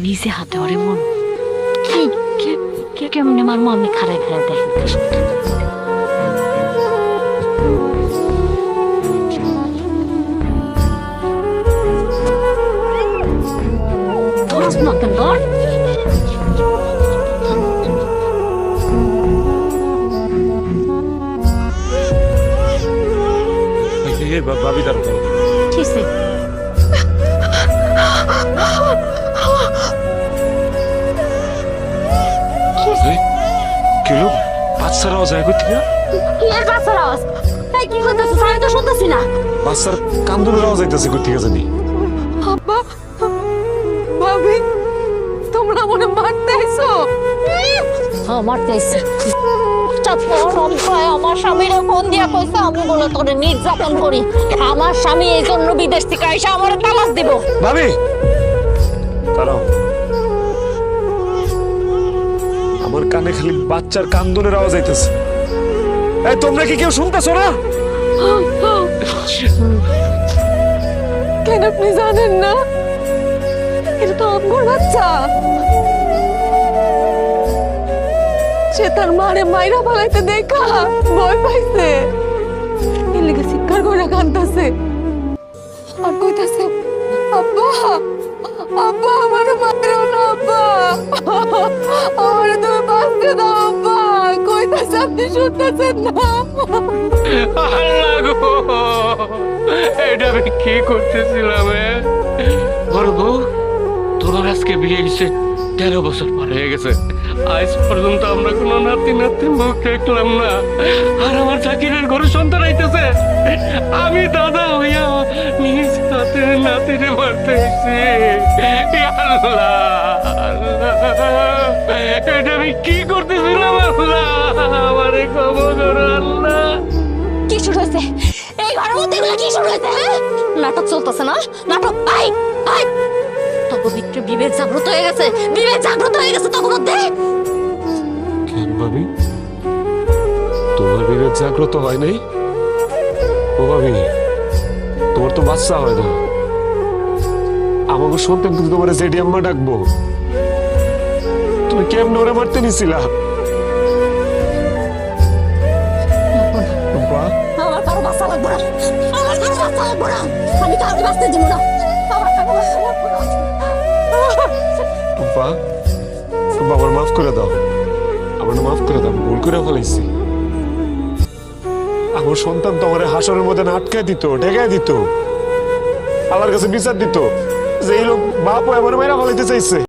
নিজে হাতে ওরে মন কি কেমনে মারমো আমি খারাই খারাই দেখি ধরস না কেন ধর ভাবি দাঁড়ো কিসে কেউ বাচ্চার আওয়াজ হয় করতে না কি এর বাচ্চার আওয়াজ এই কি করতেছিস আমি তো শুনতেছি না বাচ্চার কান্দুনের আওয়াজ আইতেছে করতে জানি আব্বা ভাবি তোমরা মনে মারতে আইছো আমার দেশে আমার স্বামীরা ফোন দিয়া কইছে আমি বলে তোরে নির্যাতন করি আমার স্বামী এই জন্য বিদেশ থেকে আইসা আমার তালাক দিব ভাবি দাঁড়াও আমার কানে খালি বাচ্চার কান্দনের আওয়াজ আইতেছে এই তোমরা কি কেউ শুনতেছো না কেন আপনি জানেন না এটা তো আমার বাচ্চা সে তার মারে মাইরা ফালাইতে দেখা ভয় পাইছে এর লেগে চিৎকার করে কাঁদতেছে আর কইতাছে আব্বা আব্বা আমার মারো না আব্বা আমার তুমি বাঁচতে দাও আব্বা কইতাছে আপনি শুনতেছেন না আল্লাহ গো এটা আমি কি করতেছিলাম বড় বউ তোমার আজকে বিয়ে হয়েছে 13 বছর পার হয়ে গেছে আজ পর্যন্ত আমরা কোনো নাতি নাতির মুখ দেখলাম না আর আমার চাকরির ঘরে সন্তান আইতেছে আমি দাদা হইয়া নিজ হাতে নাতিরে মারতে এসেছি আল্লাহ আল্লাহ এটা আমি কি করতেছিলাম আল্লাহ আমারে ক্ষমা করো আল্লাহ কি শুরু হয়েছে এই ঘরের মধ্যে এগুলো কি শুরু হয়েছে নাটক চলতেছে না নাটক আই আই তবু ভিতরে বিবেক জাগ্রত হয়ে গেছে তখন দেখ কেন ভাবি তোমার বিবেক জাগ্রত হয় নাই ও ভাবি তোমার তো বাচ্চা হয় না আমাকে সন্তান কিন্তু তোমার জেডি আম্মা ডাকবো তুমি কেমন ওরা মারতে নিছিলা আমার কারো বাচ্চা লাগবে না আমি কাউকে বাঁচতে দিব না আমার কারো বাচ্চা লাগবে না টুম্পা আমার মাফ করে দাও আমার মাফ করে দাও ভুল করে ফেলাইছি আমার সন্তান তো আমার হাসরের মধ্যে আটকায় দিত ঢেকায় দিত আল্লাহর কাছে বিচার দিত যে এই লোক বাপ আমার মেয়েরা ফেলাইতে চাইছে